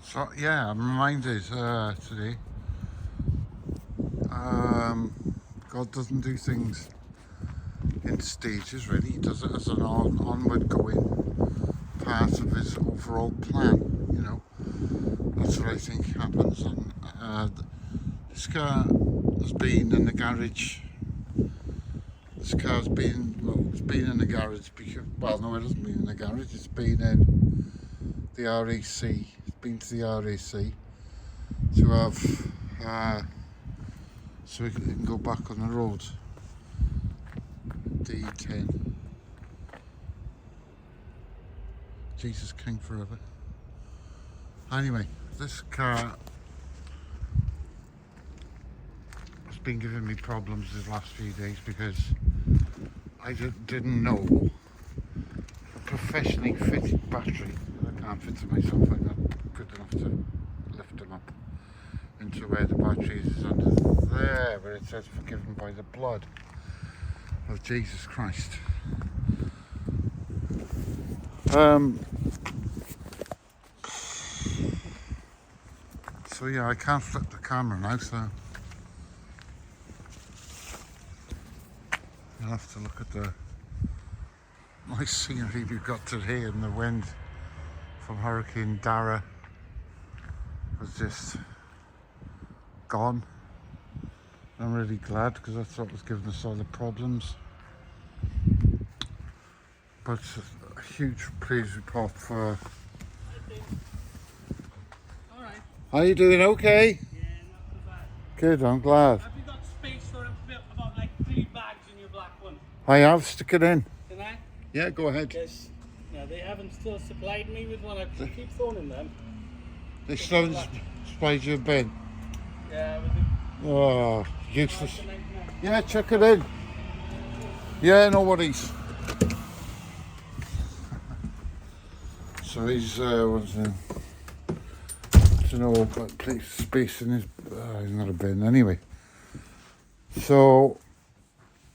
So yeah, I'm reminded today. God doesn't do things in stages. Really, He does it as an onward going part of His overall plan. You know, that's what I think happens. And this car has been in the garage. This car's it's been in the garage because, well, no, it hasn't been in the garage. It's been in the RAC. It's been to the RAC to have. So we can go back on the road. D10. Jesus King forever. Anyway, this car has been giving me problems the last few days because I didn't know a professionally fitted battery. I can't fit it myself. I'm not good enough to lift them up into where the battery is under there, where it says forgiven by the blood of Jesus Christ. So yeah, I can't flip the camera now, so you'll have to look at the nice scenery we've got today, and the wind from Hurricane Darragh was just gone. I'm really glad because I thought it was giving us all the problems. But a huge praise report for. Alright. Are you doing okay? Yeah, not too bad. Good, I'm glad. Have you got space for about like 3 bags in your black one? I have, stick it in. Can I? Yeah, go ahead. Yes. No, they haven't still supplied me with one. I keep phoning them. They still supplied you a bin. Yeah, with the Oh, useless. Yeah, chuck it in. Yeah, no worries. So he's what's his name? To know about place space in his. He's not a bin anyway. So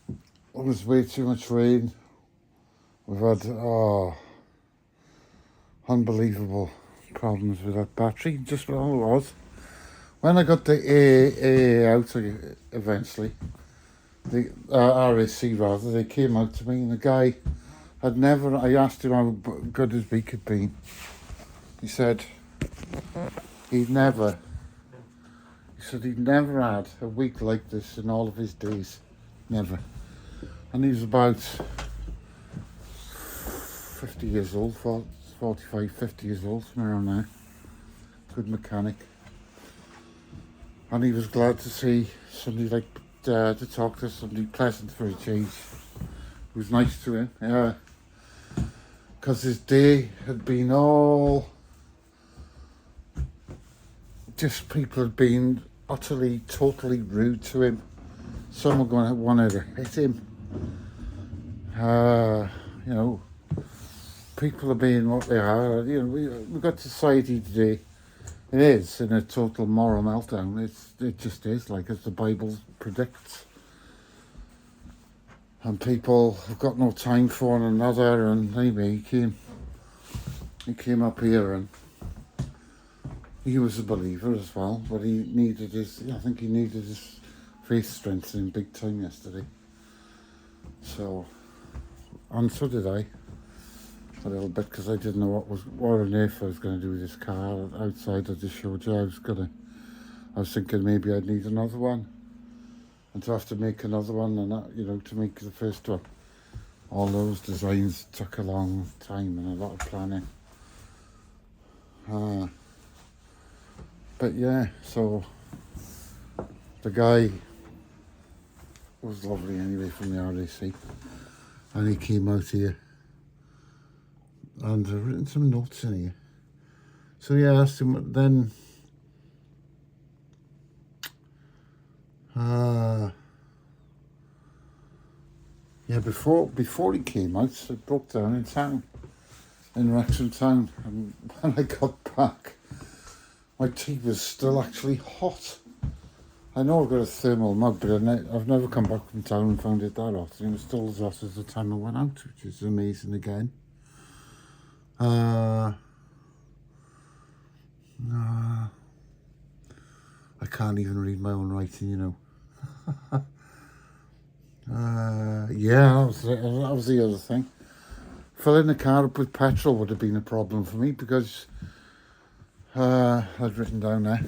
it was way too much rain. We've had unbelievable problems with that battery. Just what all it was. When I got the AA out eventually, the RAC rather, they came out to me, and the guy had never. I asked him how good his week had been. He said he'd never. He said he'd never had a week like this in all of his days, never. And he was about 50 years old, 45, 50 years old, somewhere around there. Good mechanic. And he was glad to see somebody like to talk to somebody pleasant for a change. It was nice to him, yeah. Because his day had been all just people had been utterly, totally rude to him. Some were going to want to hit him. You know, people are being what they are. You know, we've got society today. It is in a total moral meltdown. It just is, like as the Bible predicts. And people have got no time for one another. And anyway, he came up here, and he was a believer as well. But I think he needed his faith strengthening big time yesterday. So, and so did I. A little bit, because I didn't know what on earth I was going to do with this car outside. I just showed you I was thinking maybe I'd need another one, and to have to make another one, and that, you know, to make the first one. All those designs took a long time and a lot of planning. But yeah, so the guy was lovely anyway from the RAC, and he came out here. And I've written some notes in here. So yeah, I asked him then. Yeah, before he came out, I broke down in town, in Wrexham town, and when I got back, my tea was still actually hot. I know I've got a thermal mug, but I've never come back from town and found it that hot. And it was still as hot as the time I went out, which is amazing again. No, can't even read my own writing, you know. Yeah, that was the other thing. Filling the car up with petrol would have been a problem for me because I'd written down there.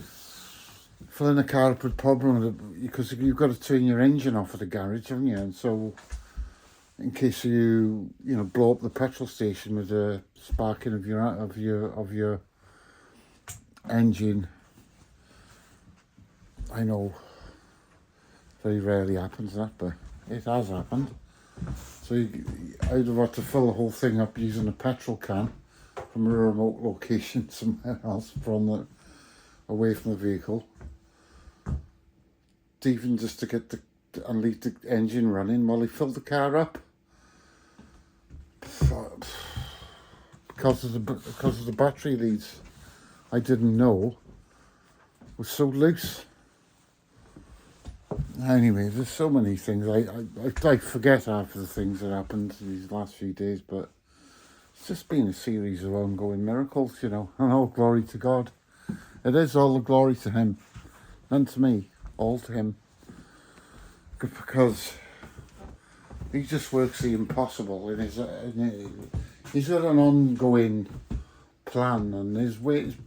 Filling the car up with problem because you've got to turn your engine off at the garage, haven't you? And so, in case you blow up the petrol station with the sparking of your engine, I know very rarely happens that, but it has happened. So I'd have had to fill the whole thing up using a petrol can from a remote location somewhere else away from the vehicle. Even just to get and leave the engine running while he filled the car up. Because of the battery leads, I didn't know was so loose. Anyway, there's so many things. I forget half of the things that happened these last few days, but it's just been a series of ongoing miracles, you know, and all glory to God. It is all the glory to Him, none to me, all to Him. Because He just works the impossible, and He's got an ongoing plan, and his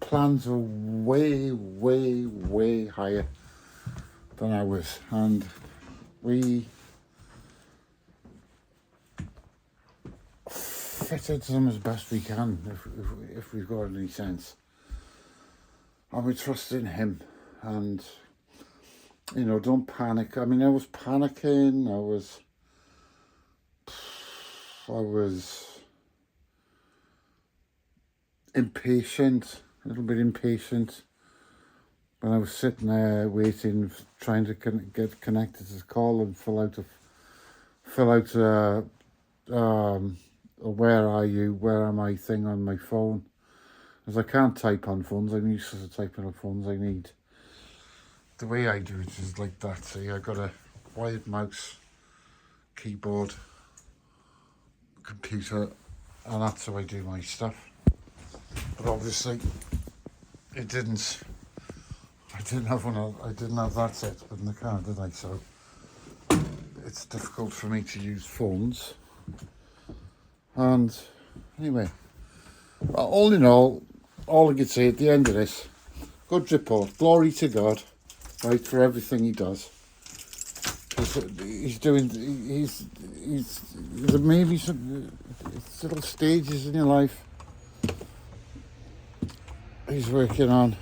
plans are way, way, way higher than ours, and we fit into them as best we can if we've got any sense, and we trust in Him. And don't panic. I mean, I was panicking. I was impatient, a little bit impatient. When I was sitting there waiting, trying to get connected to the call and fill out a where are you, where am I thing on my phone. As I can't type on phones, I'm useless at typing on phones. I need, the way I do it is like that. See, I got a wired mouse, keyboard, computer, and that's how I do my stuff. But obviously, I didn't have that set up in the car, did I? So it's difficult for me to use phones. And anyway, all in all I could say at the end of this, good report, glory to God, right, for everything He does. There may be some little stages in your life He's working on.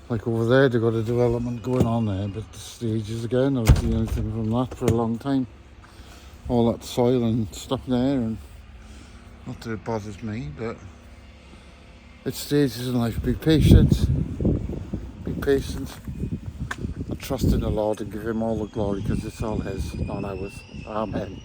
Like over there, they've got a development going on there, but the stages again, I haven't seen anything from that for a long time. All that soil and stuff there, and not that it bothers me, but it's stages in life. Be patient, and trust in the Lord and give Him all the glory, because it's all His, not ours. Amen.